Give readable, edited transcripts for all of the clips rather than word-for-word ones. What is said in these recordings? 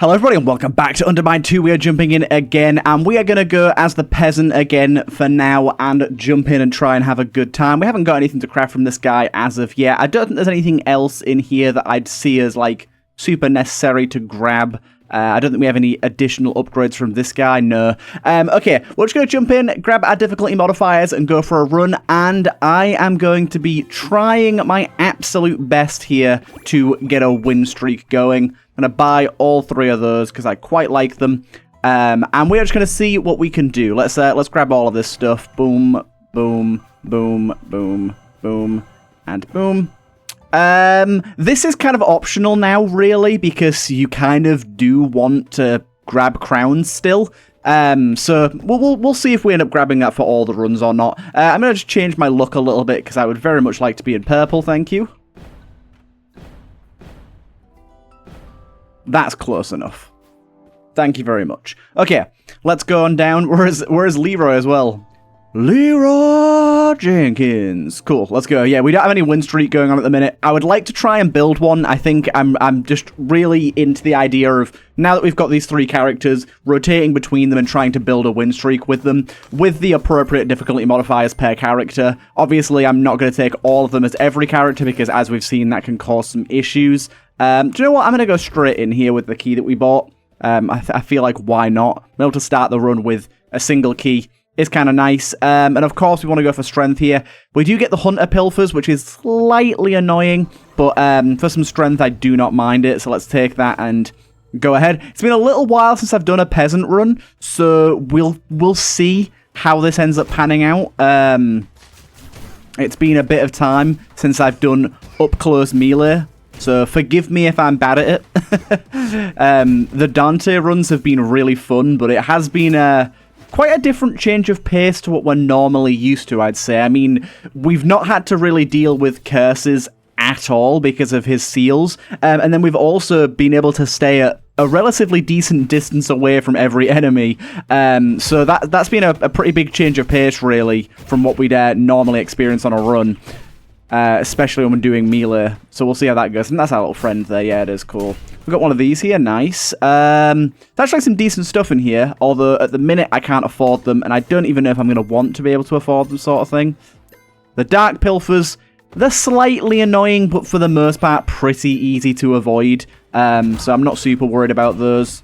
Hello everybody and welcome back to Undermine 2. We are jumping in again and we are going to go as the peasant again for now and jump in and try and have a good time. We haven't got anything to craft from this guy as of yet. I don't think there's anything else in here that I'd see as like super necessary to grab. I don't think we have any additional upgrades from this guy, no. Okay, we're just going to jump in, grab our difficulty modifiers and go for a run, and I am going to be trying my absolute best here to get a win streak going. I'm going to buy all three of those because I quite like them, and we're just going to see what we can do. Let's grab all of this stuff. Boom, boom, boom, boom, boom, and boom. This is kind of optional now, really, because you kind of do want to grab crowns still. So we'll see if we end up grabbing that for all the runs or not. I'm going to just change my look a little bit because I would very much like to be in purple, thank you. That's close enough. Thank you very much. Okay, let's go on down. Where's Leroy as well? Leroy Jenkins. Cool, let's go. Yeah, we don't have any win streak going on at the minute. I would like to try and build one. I think I'm just really into the idea of, now that we've got these three characters, rotating between them and trying to build a win streak with them, with the appropriate difficulty modifiers per character. Obviously, I'm not going to take all of them as every character, because as we've seen, that can cause some issues. Do you know what? I'm going to go straight in here with the key that we bought. I feel like, why not? Be able to start the run with a single key is kind of nice. And of course, we want to go for strength here. We do get the hunter pilfers, which is slightly annoying, but for some strength, I do not mind it. So let's take that and go ahead. It's been a little while since I've done a peasant run, so we'll see how this ends up panning out. It's been a bit of time since I've done up close melee, so forgive me if I'm bad at it. The Dante runs have been really fun, but it has been quite a different change of pace to what we're normally used to, I'd say. I mean, we've not had to really deal with curses at all because of his seals, and then we've also been able to stay at a relatively decent distance away from every enemy, so that's been a pretty big change of pace, really, from what we'd normally experience on a run. Especially when we're doing melee. So we'll see how that goes. And that's our little friend there. Yeah, it is cool. We've got one of these here. Nice. There's actually some decent stuff in here. Although at the minute I can't afford them. And I don't even know if I'm going to want to be able to afford them, sort of thing. The dark pilfers, they're slightly annoying, but for the most part pretty easy to avoid. So I'm not super worried about those.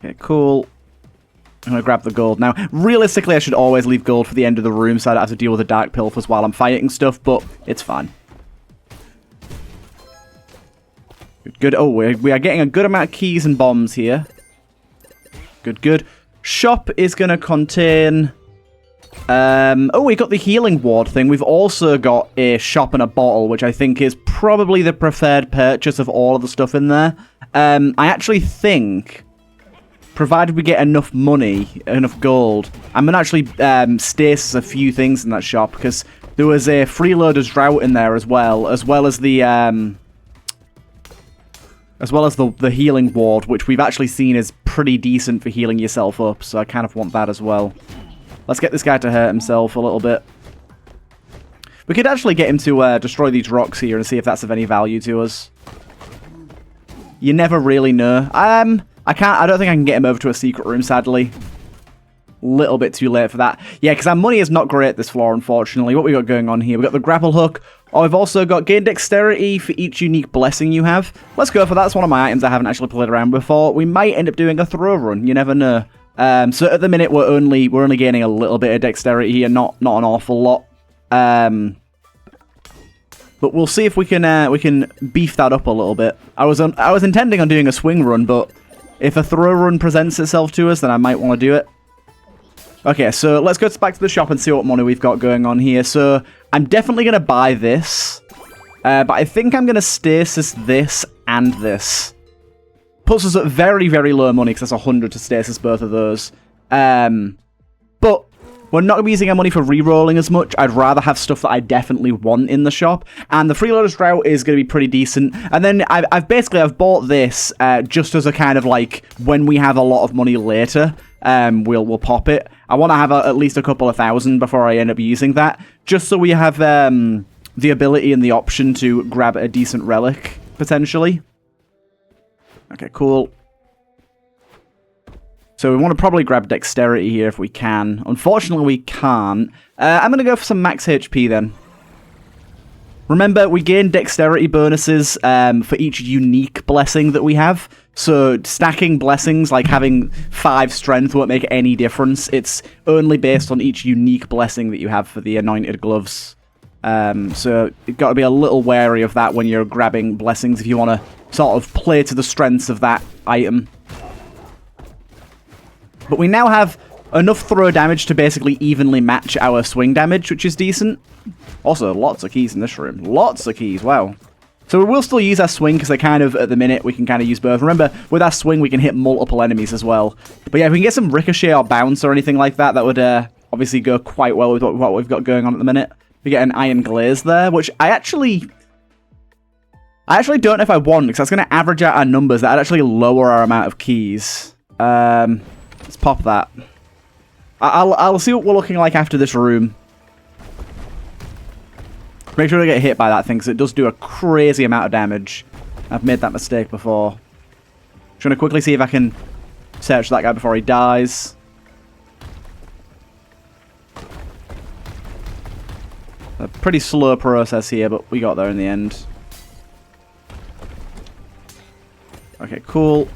Okay, cool. I'm going to grab the gold now. Realistically, I should always leave gold for the end of the room so I don't have to deal with the dark pilfers while I'm fighting stuff, but it's fine. Good. Oh, we are getting a good amount of keys and bombs here. Good. Shop is going to contain... oh, we got the healing ward thing. We've also got a shop and a bottle, which I think is probably the preferred purchase of all of the stuff in there. I actually think... provided we get enough money, enough gold, I'm going to actually stasis a few things in that shop, because there was a freeloader's drought in there as well as the healing ward, which we've actually seen is pretty decent for healing yourself up, so I kind of want that as well. Let's get this guy to hurt himself a little bit. We could actually get him to destroy these rocks here and see if that's of any value to us. You never really know. I don't think I can get him over to a secret room, sadly. Little bit too late for that. Yeah, because our money is not great this floor, unfortunately. What we got going on here? We got the grapple hook. Oh, we've also got gain dexterity for each unique blessing you have. Let's go for that. That's one of my items I haven't actually played around before. We might end up doing a throw run. You never know. So at the minute, we're only gaining a little bit of dexterity here, not an awful lot. But we'll see if we can beef that up a little bit. I was intending on doing a swing run, but if a throw run presents itself to us, then I might want to do it. Okay, so let's go back to the shop and see what money we've got going on here. So I'm definitely going to buy this. But I think I'm going to stasis this and this. Puts us at very, very low money because that's 100 to stasis both of those. But we're not going to be using our money for re-rolling as much. I'd rather have stuff that I definitely want in the shop. And the freeloader's drought is going to be pretty decent. And then I've bought this just as a kind of like, when we have a lot of money later, we'll pop it. I want to have at least a couple of thousand before I end up using that. Just so we have the ability and the option to grab a decent relic, potentially. Okay, cool. So we want to probably grab Dexterity here if we can. Unfortunately, we can't. I'm going to go for some max HP then. Remember, we gain Dexterity bonuses for each unique blessing that we have. So stacking blessings, like having 5 strength, won't make any difference. It's only based on each unique blessing that you have for the Anointed Gloves. So you've got to be a little wary of that when you're grabbing blessings if you want to sort of play to the strengths of that item. But we now have enough throw damage to basically evenly match our swing damage, which is decent. Also, lots of keys in this room. Lots of keys, wow. So we will still use our swing, because they kind of, at the minute, we can kind of use both. Remember, with our swing, we can hit multiple enemies as well. But yeah, if we can get some ricochet or bounce or anything like that, that would obviously go quite well with what we've got going on at the minute. We get an Iron Glaze there, which I actually don't know if I want, because that's going to average out our numbers. That'd actually lower our amount of keys. Let's pop that. I'll see what we're looking like after this room. Make sure to get hit by that thing, because it does do a crazy amount of damage. I've made that mistake before. Trying to quickly see if I can search that guy before he dies. A pretty slow process here, but we got there in the end. Okay, cool.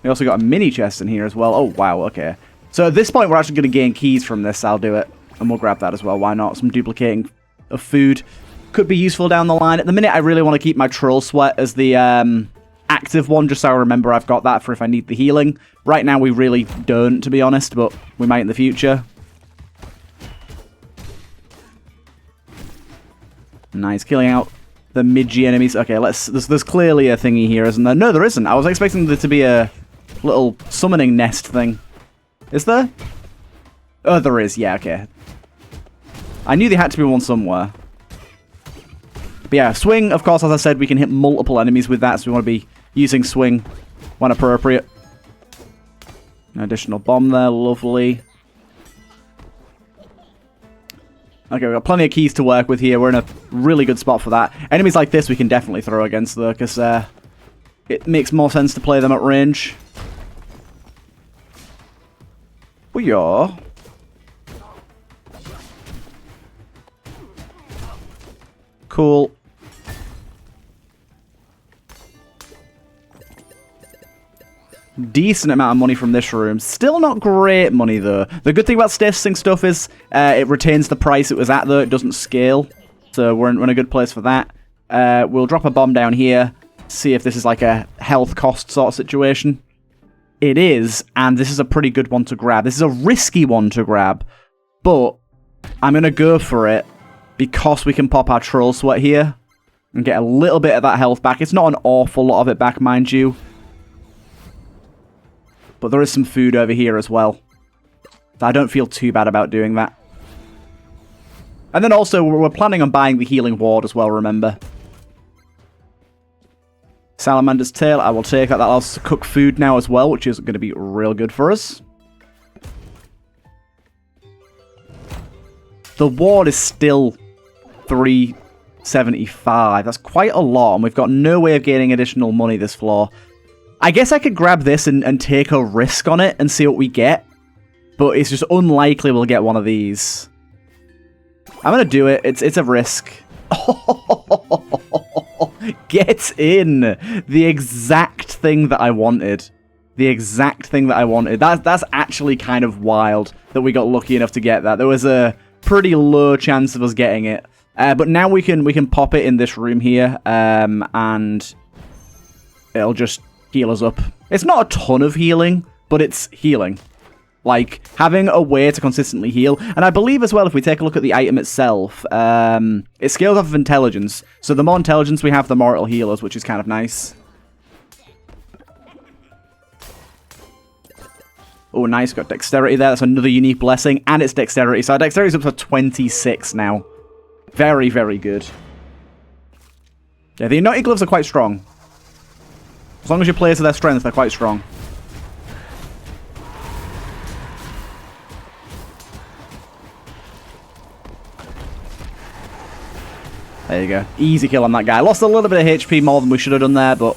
We also got a mini chest in here as well. Oh, wow, okay. So at this point, we're actually going to gain keys from this. I'll do it. And we'll grab that as well. Why not? Some duplicating of food could be useful down the line. At the minute, I really want to keep my Troll Sweat as the active one, just so I remember I've got that for if I need the healing. Right now, we really don't, to be honest, but we might in the future. Nice. Killing out the mid-G enemies. Okay, there's clearly a thingy here, isn't there? No, there isn't. I was expecting there to be a little summoning nest thing. Is there? Oh, there is. Yeah, okay. I knew there had to be one somewhere. But yeah, swing, of course, as I said, we can hit multiple enemies with that, so we want to be using swing when appropriate. An additional bomb there. Lovely. Okay, we've got plenty of keys to work with here. We're in a really good spot for that. Enemies like this we can definitely throw against, though, because it makes more sense to play them at range. Booyah. Cool. Decent amount of money from this room. Still not great money, though. The good thing about statusing stuff is it retains the price it was at, though. It doesn't scale. So we're in a good place for that. We'll drop a bomb down here. See if this is like a health cost sort of situation. It is, and this is a pretty good one to grab. This is a risky one to grab, but I'm going to go for it because we can pop our Troll Sweat here and get a little bit of that health back. It's not an awful lot of it back, mind you. But there is some food over here as well. I don't feel too bad about doing that. And then also, we're planning on buying the Healing Ward as well, remember. Salamander's Tail, I will take that. That allows us to cook food now as well, which is going to be real good for us. The ward is still 375. That's quite a lot, and we've got no way of gaining additional money this floor. I guess I could grab this and take a risk on it and see what we get, but it's just unlikely we'll get one of these. I'm going to do it. It's a risk. Get in! The exact thing that I wanted. The exact thing that I wanted. That's actually kind of wild that we got lucky enough to get that. There was a pretty low chance of us getting it. But now we can pop it in this room here, and it'll just heal us up. It's not a ton of healing, but it's healing. Like, having a way to consistently heal. And I believe as well, if we take a look at the item itself, it scales off of intelligence. So the more intelligence we have, the more it'll heal us, which is kind of nice. Oh, nice. Got Dexterity there. That's another unique blessing. And it's Dexterity. So our Dexterity's up to 26 now. Very, very good. Yeah, the Anointed Gloves are quite strong. As long as you play to their strength, they're quite strong. There you go. Easy kill on that guy. Lost a little bit of HP more than we should have done there, but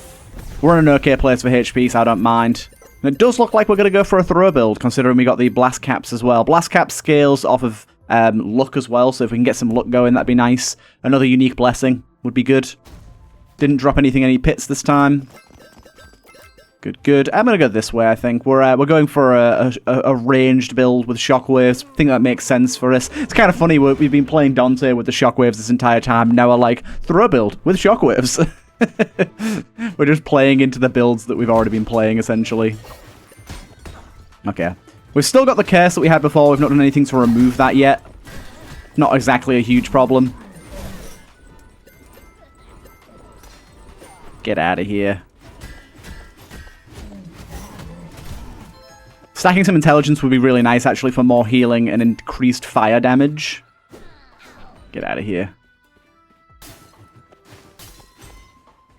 we're in an okay place for HP, so I don't mind. And it does look like we're going to go for a throw build, considering we got the blast caps as well. Blast cap scales off of luck as well, so if we can get some luck going, that'd be nice. Another unique blessing would be good. Didn't drop anything in any pits this time. Good, good. I'm going to go this way, I think. We're going for a ranged build with shockwaves. I think that makes sense for us. It's kind of funny, we've been playing Dante with the shockwaves this entire time. Now we're like, throw build with shockwaves. We're just playing into the builds that we've already been playing, essentially. Okay. We've still got the curse that we had before. We've not done anything to remove that yet. Not exactly a huge problem. Get out of here. Stacking some intelligence would be really nice, actually, for more healing and increased fire damage. Get out of here.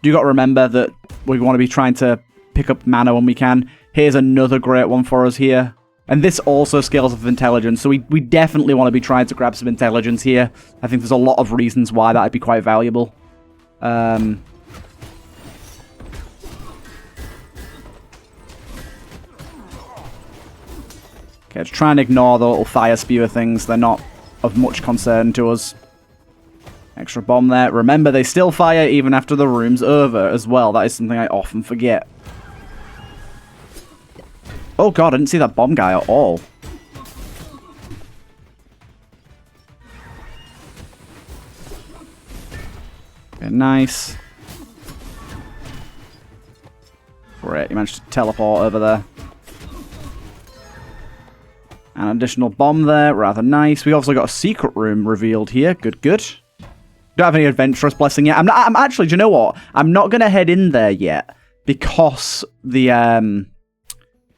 You got to remember that we want to be trying to pick up mana when we can. Here's another great one for us here. And this also scales with intelligence, so we definitely want to be trying to grab some intelligence here. I think there's a lot of reasons why that would be quite valuable. Okay, just try and ignore the little fire spewer things. They're not of much concern to us. Extra bomb there. Remember, they still fire even after the room's over as well. That is something I often forget. Oh god, I didn't see that bomb guy at all. Okay, nice. Great, you managed to teleport over there. An additional bomb there, rather nice. We also got a secret room revealed here. Good, good. Don't have any adventurous blessing yet. I'm actually, do you know what? I'm not going to head in there yet because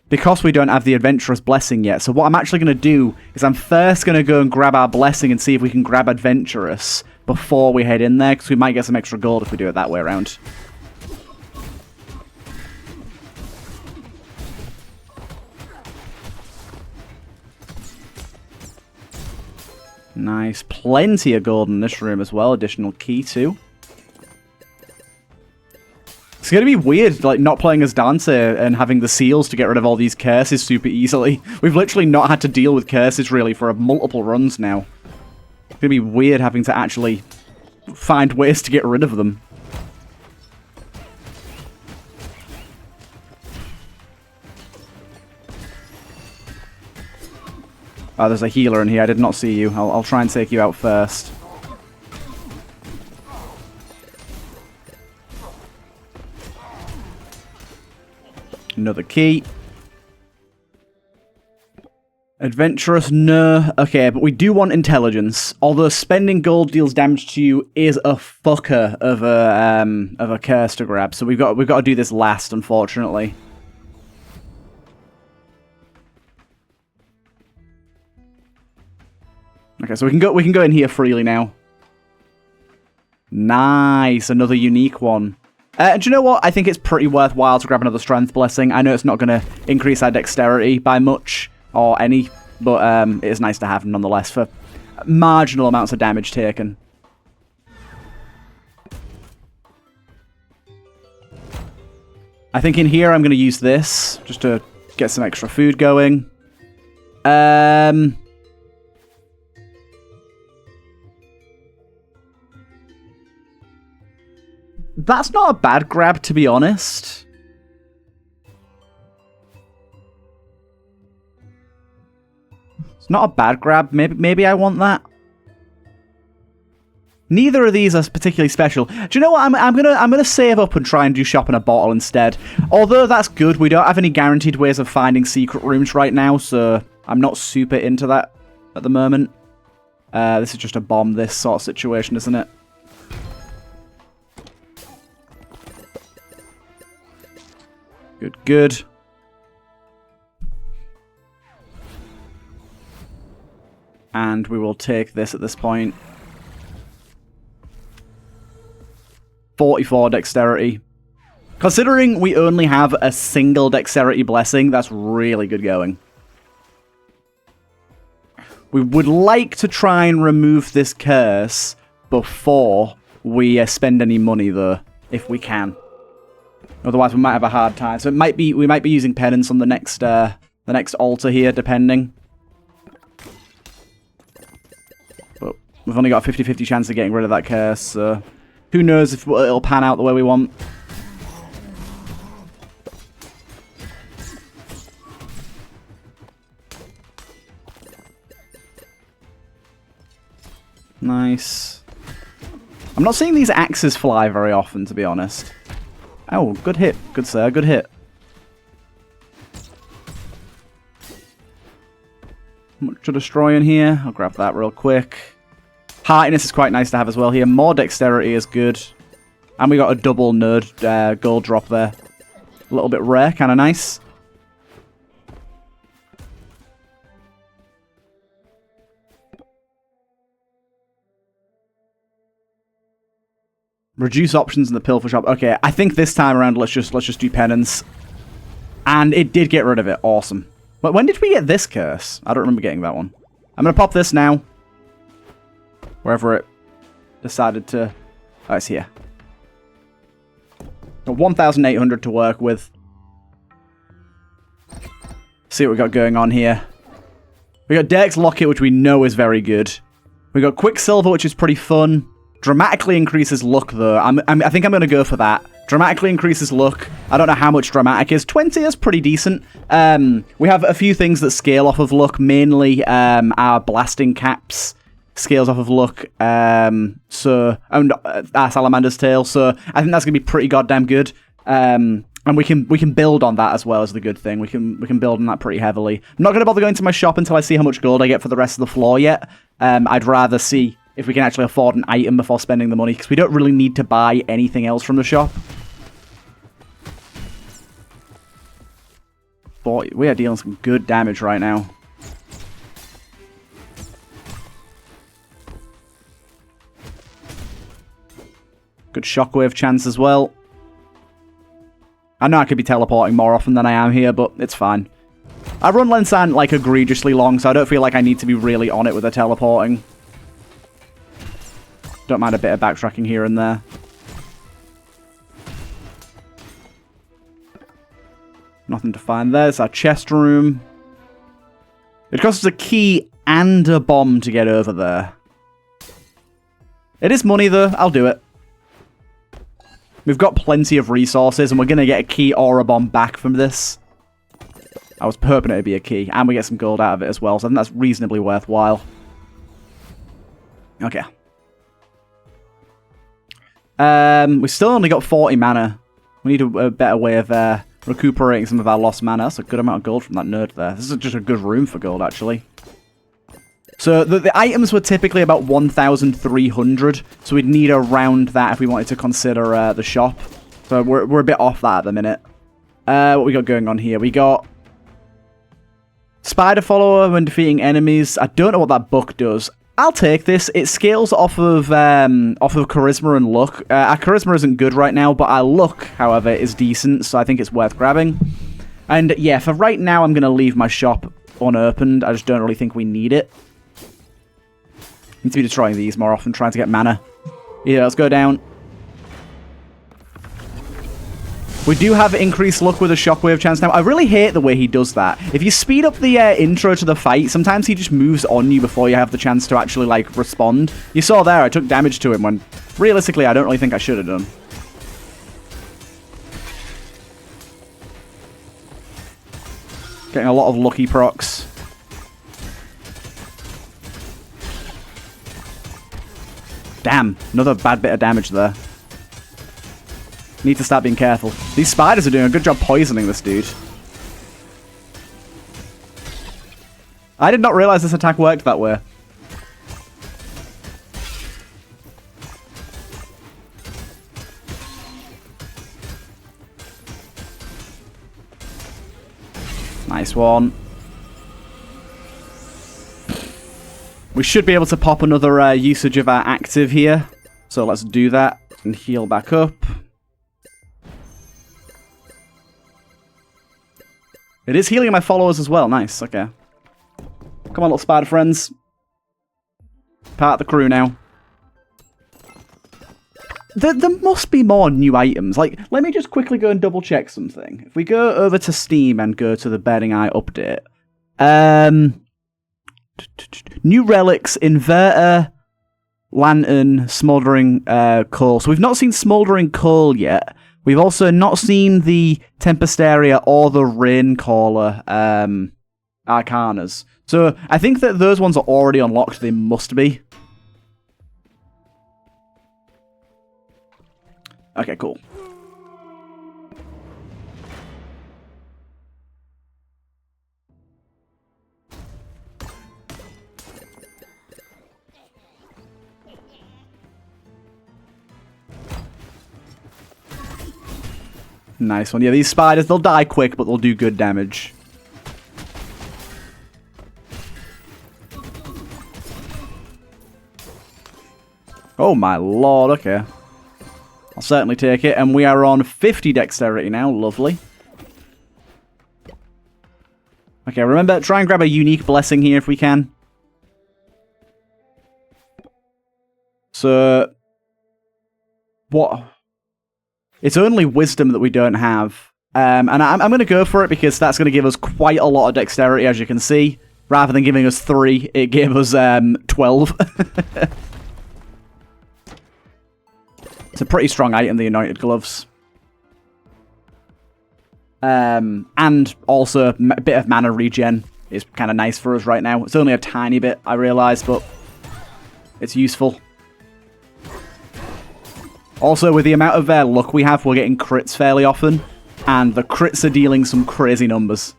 because we don't have the adventurous blessing yet. So what I'm actually going to do is I'm first going to go and grab our blessing and see if we can grab adventurous before we head in there, because we might get some extra gold if we do it that way around. Nice. Plenty of gold in this room as well. Additional key too. It's going to be weird, like, not playing as Dante and having the seals to get rid of all these curses super easily. We've literally not had to deal with curses, really, for multiple runs now. It's going to be weird having to actually find ways to get rid of them. Oh, there's a healer in here. I did not see you. I'll try and take you out first. Another key. Adventurous, no. Okay, but we do want intelligence. Although spending gold deals damage to you is a fucker of a curse to grab. So we've got to do this last, unfortunately. Okay, so we can go in here freely now. Nice, another unique one. Do you know what? I think it's pretty worthwhile to grab another strength blessing. I know it's not going to increase our dexterity by much or any, but it is nice to have nonetheless for marginal amounts of damage taken. I think in here I'm going to use this just to get some extra food going. That's not a bad grab, to be honest. It's not a bad grab. Maybe I want that. Neither of these are particularly special. Do you know what? I'm gonna save up and try and do shop in a bottle instead. Although that's good, we don't have any guaranteed ways of finding secret rooms right now, so I'm not super into that at the moment. This is just a bomb, this sort of situation, isn't it? Good, good. And we will take this at this point. 44 dexterity. Considering we only have a single dexterity blessing, that's really good going. We would like to try and remove this curse before we spend any money, though, if we can. Otherwise, we might have a hard time. So we might be using penance on the next altar here, depending. But we've only got a 50-50 chance of getting rid of that curse, so who knows if it'll pan out the way we want. Nice. I'm not seeing these axes fly very often, to be honest. Oh, good hit. Good sir, good hit. Much to destroy in here. I'll grab that real quick. Heartiness is quite nice to have as well here. More dexterity is good. And we got a double nerd gold drop there. A little bit rare, kind of nice. Reduce options in the pilfer shop. Okay, I think this time around let's just do penance. And it did get rid of it. Awesome. But when did we get this curse? I don't remember getting that one. I'm gonna pop this now. Wherever it decided to. Oh, it's here. Got 1,800 to work with. See what we got going on here. We got Dex Locket, which we know is very good. We got Quicksilver, which is pretty fun. Dramatically increases luck, though. I think I'm going to go for that. Dramatically increases luck. I don't know how much dramatic is. 20 is pretty decent. We have a few things that scale off of luck. Mainly our blasting caps scales off of luck. And our Salamander's Tail. So I think that's going to be pretty goddamn good. And we can build on that as well as the good thing. We can build on that pretty heavily. I'm not going to bother going to my shop until I see how much gold I get for the rest of the floor yet. I'd rather see if we can actually afford an item before spending the money, because we don't really need to buy anything else from the shop. Boy, we are dealing some good damage right now. Good shockwave chance as well. I know I could be teleporting more often than I am here, but it's fine. I run lengths aren't like egregiously long, so I don't feel like I need to be really on it with the teleporting. Don't mind a bit of backtracking here and there. Nothing to find there. It's our chest room. It costs us a key and a bomb to get over there. It is money, though. I'll do it. We've got plenty of resources, and we're going to get a key or a bomb back from this. I was hoping it would be a key, and we get some gold out of it as well, so I think that's reasonably worthwhile. Okay. We still only got 40 mana. We need a better way of recuperating some of our lost mana. That's a good amount of gold from that nerd there. This is just a good room for gold, actually. So the items were typically about 1,300, so we'd need around that if we wanted to consider the shop. So we're a bit off that at the minute. What we got going on here? We got Spider Follower when defeating enemies. I don't know what that book does. I'll take this. It scales off of charisma and luck. Our charisma isn't good right now, but our luck, however, is decent, so I think it's worth grabbing. And yeah, for right now, I'm going to leave my shop unopened. I just don't really think we need it. Need to be destroying these more often, trying to get mana. Yeah, let's go down. We do have increased luck with a shockwave chance now. I really hate the way he does that. If you speed up the intro to the fight, sometimes he just moves on you before you have the chance to actually, like, respond. You saw there, I took damage to him when, realistically, I don't really think I should have done. Getting a lot of lucky procs. Damn, another bad bit of damage there. Need to start being careful. These spiders are doing a good job poisoning this dude. I did not realize this attack worked that way. Nice one. We should be able to pop another usage of our active here. So let's do that and heal back up. It is healing my followers as well. Nice, okay. Come on, little spider friends. Part of the crew now. There must be more new items. Like, let me just quickly go and double check something. If we go over to Steam and go to the Burning Eye update, new relics, inverter, lantern, smouldering coal. So we've not seen smouldering coal yet. We've also not seen the Tempestraria or the Raincaller arcanas. So I think that those ones are already unlocked. They must be. Okay, cool. Nice one. Yeah, these spiders, they'll die quick, but they'll do good damage. Oh my lord, okay. I'll certainly take it, and we are on 50 dexterity now, lovely. Okay, remember, try and grab a unique blessing here if we can. So, what? It's only wisdom that we don't have. And I'm going to go for it because that's going to give us quite a lot of dexterity, as you can see. Rather than giving us 3, it gave us 12. It's a pretty strong item, the Anointed Gloves. And also, a bit of mana regen is kind of nice for us right now. It's only a tiny bit, I realise, but it's useful. Also, with the amount of luck we have, we're getting crits fairly often. And the crits are dealing some crazy numbers.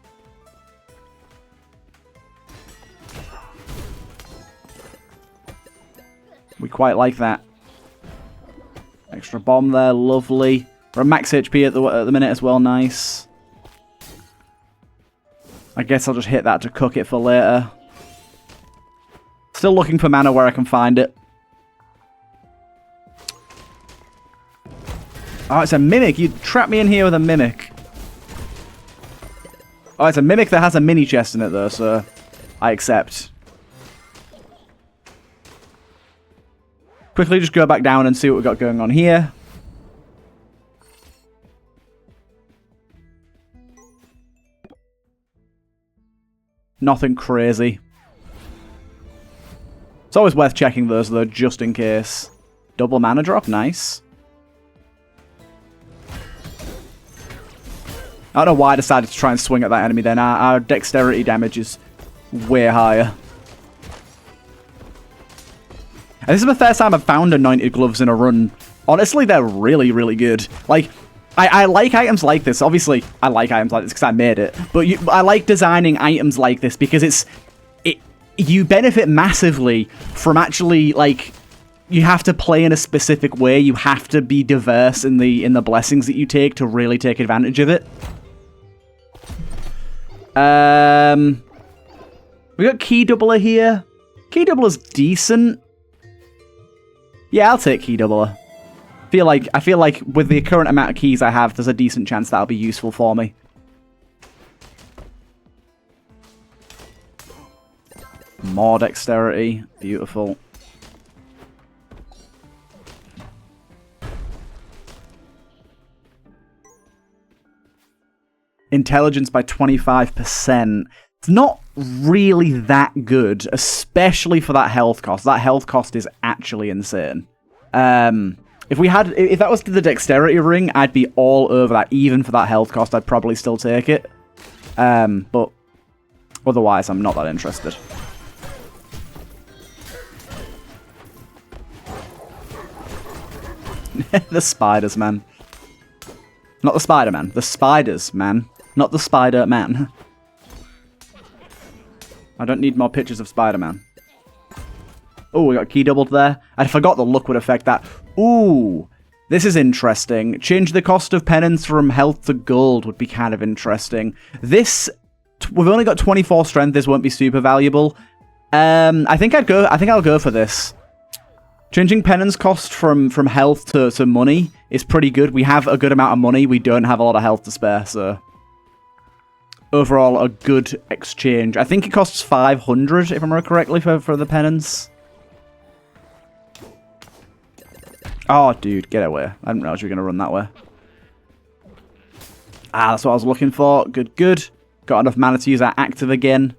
We quite like that. Extra bomb there, lovely. We're at max HP at the minute as well, nice. I guess I'll just hit that to cook it for later. Still looking for mana where I can find it. Oh, it's a mimic. You trapped me in here with a mimic. Oh, it's a mimic that has a mini chest in it, though, so I accept. Quickly just go back down and see what we've got going on here. Nothing crazy. It's always worth checking those, though, just in case. Double mana drop, nice. I don't know why I decided to try and swing at that enemy then. Our dexterity damage is way higher. And this is the first time I've found Anointed Gloves in a run. Honestly, they're really, really good. Like, I like items like this. Obviously, I like items like this because I made it. But I like designing items like this because you benefit massively from actually, like, you have to play in a specific way. You have to be diverse in the blessings that you take to really take advantage of it. We got Key Doubler here. Key Doubler's decent. Yeah, I'll take Key Doubler. I feel like with the current amount of keys I have, there's a decent chance that'll be useful for me. More dexterity. Beautiful. Intelligence by 25%. It's not really that good, especially for that health cost. That health cost is actually insane. If that was the dexterity ring, I'd be all over that. Even for that health cost, I'd probably still take it. But otherwise, I'm not that interested. The spiders, man. Not the Spider-Man. The spiders, man. Not the Spider-Man. I don't need more pictures of Spider-Man. Oh, we got key doubled there. I forgot the luck would affect that. Ooh, this is interesting. Change the cost of penance from health to gold would be kind of interesting. This, we've only got 24 strength. This won't be super valuable. I think I'll go for this. Changing penance cost from health to money is pretty good. We have a good amount of money. We don't have a lot of health to spare, so overall a good exchange. I think it costs 500, if I remember correctly, for the penance. Oh, dude, get away. I didn't realize you were going to run that way. Ah, that's what I was looking for. Good, good. Got enough mana to use that active again.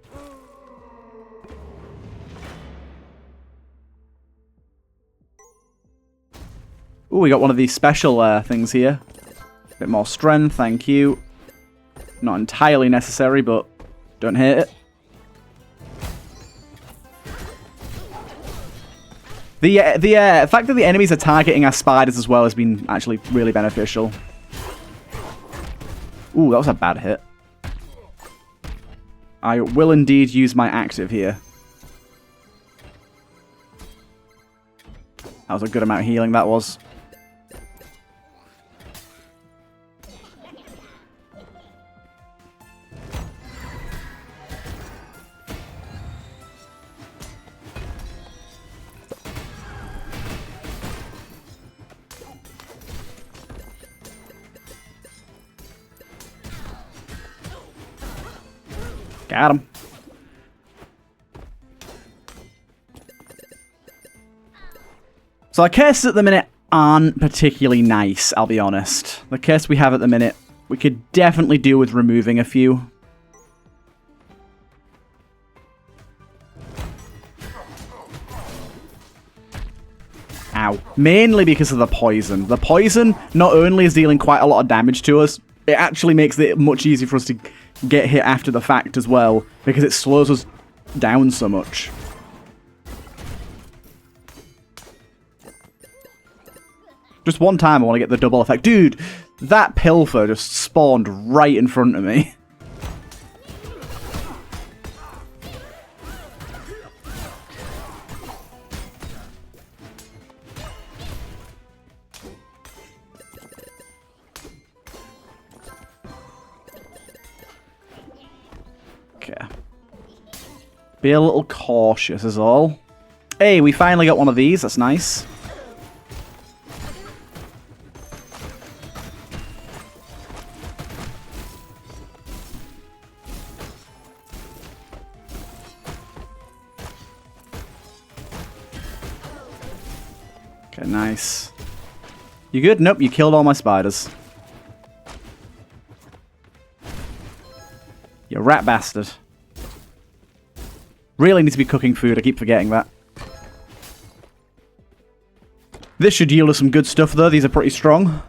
Ooh, we got one of these special things here. A bit more strength, thank you. Not entirely necessary, but don't hate it. The fact that the enemies are targeting our spiders as well has been actually really beneficial. Ooh, that was a bad hit. I will indeed use my active here. That was a good amount of healing, that was. Got him. So our cases at the minute aren't particularly nice, I'll be honest. The case we have at the minute, we could definitely do with removing a few. Ow. Mainly because of the poison. The poison not only is dealing quite a lot of damage to us, it actually makes it much easier for us to get hit after the fact as well, because it slows us down so much. Just one time I want to get the double effect. Dude, that pilfer just spawned right in front of me. Be a little cautious is all. Hey, we finally got one of these. That's nice. Okay, nice. You good? Nope, you killed all my spiders. You rat bastard. Really need to be cooking food, I keep forgetting that. This should yield us some good stuff though, these are pretty strong.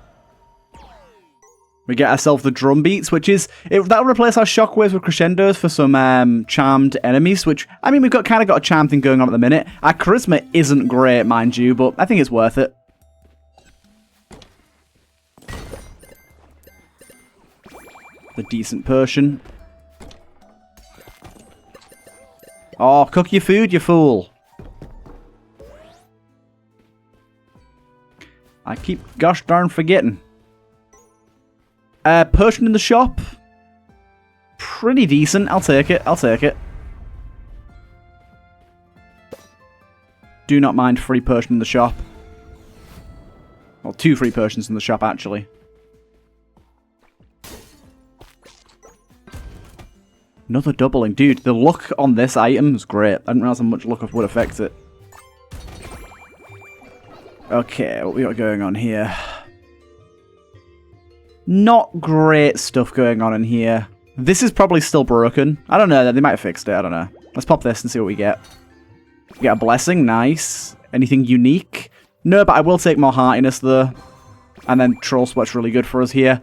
We get ourselves the drum beats, which is... that'll replace our shockwaves with crescendos for some charmed enemies, which... I mean, we've kind of got a charm thing going on at the minute. Our charisma isn't great, mind you, but I think it's worth it. The decent Persian. Oh, cook your food, you fool. I keep gosh darn forgetting. Persian in the shop. Pretty decent. I'll take it. I'll take it. Do not mind free Persian in the shop. Well, 2 free Persians in the shop, actually. Another doubling. Dude, the luck on this item is great. I didn't realize how much luck would affect it. Okay, what we got going on here? Not great stuff going on in here. This is probably still broken. I don't know. They might have fixed it. I don't know. Let's pop this and see what we get. We get a blessing. Nice. Anything unique? No, but I will take more heartiness, though. And then Troll Sweat's really good for us here.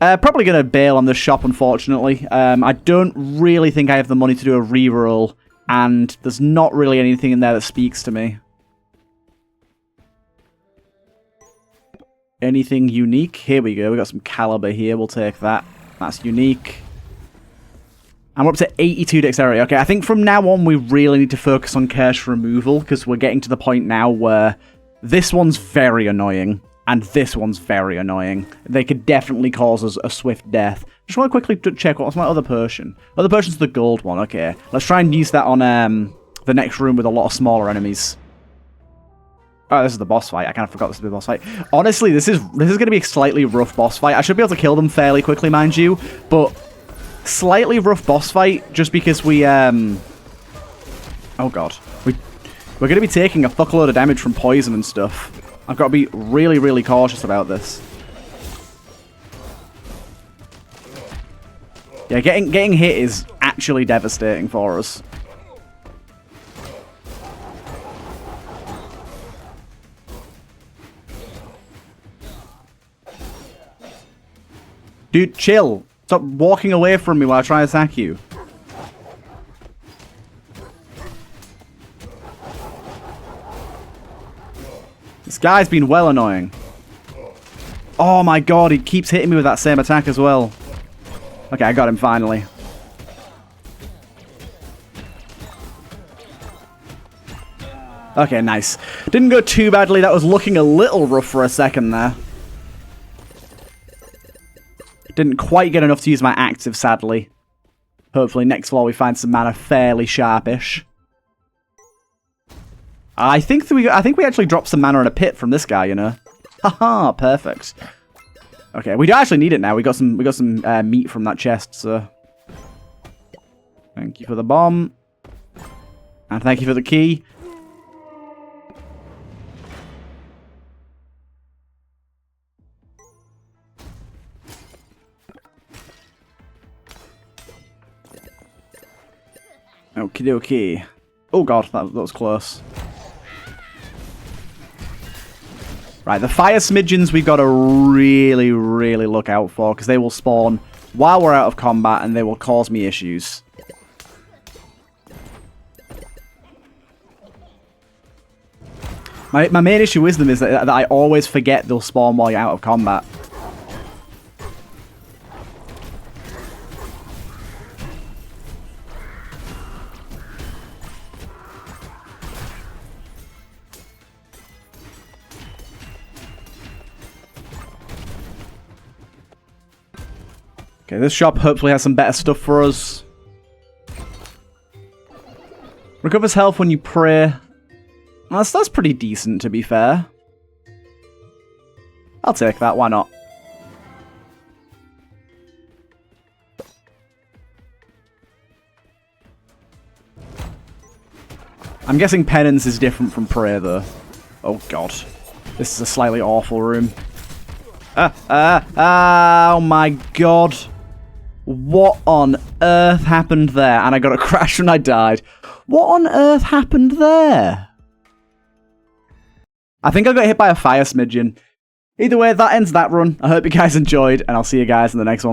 Probably going to bail on the shop, unfortunately. I don't really think I have the money to do a reroll, and there's not really anything in there that speaks to me. Anything unique? Here we go. We got some caliber here. We'll take that. That's unique. And we're up to 82 dexterity. Okay, I think from now on we really need to focus on curse removal, because we're getting to the point now where this one's very annoying. And this one's very annoying. They could definitely cause us a swift death. Just want to quickly check what's my other Persian. Other Persian's the gold one, okay. Let's try and use that on the next room with a lot of smaller enemies. Oh, this is the boss fight. I kind of forgot this is the boss fight. Honestly, this is going to be a slightly rough boss fight. I should be able to kill them fairly quickly, mind you. But slightly rough boss fight just because we... Oh, God. We're going to be taking a fuckload of damage from poison and stuff. I've got to be really, really cautious about this. Yeah, getting hit is actually devastating for us. Dude, chill. Stop walking away from me while I try to attack you. This guy's been well annoying. Oh my god, he keeps hitting me with that same attack as well. Okay, I got him finally. Okay, nice. Didn't go too badly. That was looking a little rough for a second there. Didn't quite get enough to use my active, sadly. Hopefully next floor we find some mana fairly sharpish. I think we actually dropped some mana in a pit from this guy, you know. Haha, perfect. Okay, we don't actually need it now. We got some meat from that chest, so thank you for the bomb. And thank you for the key. Okie dokie. Oh god, that was close. Right, the fire smidgens we've got to really, really look out for, because they will spawn while we're out of combat and they will cause me issues. My main issue with them is that I always forget they'll spawn while you're out of combat. Okay, this shop hopefully has some better stuff for us. Recovers health when you pray. That's pretty decent, to be fair. I'll take that, why not? I'm guessing penance is different from prayer, though. Oh god. This is a slightly awful room. Oh my god. What on earth happened there? And I got a crash when I died. What on earth happened there? I think I got hit by a fire smidgen. Either way, that ends that run. I hope you guys enjoyed, and I'll see you guys in the next one.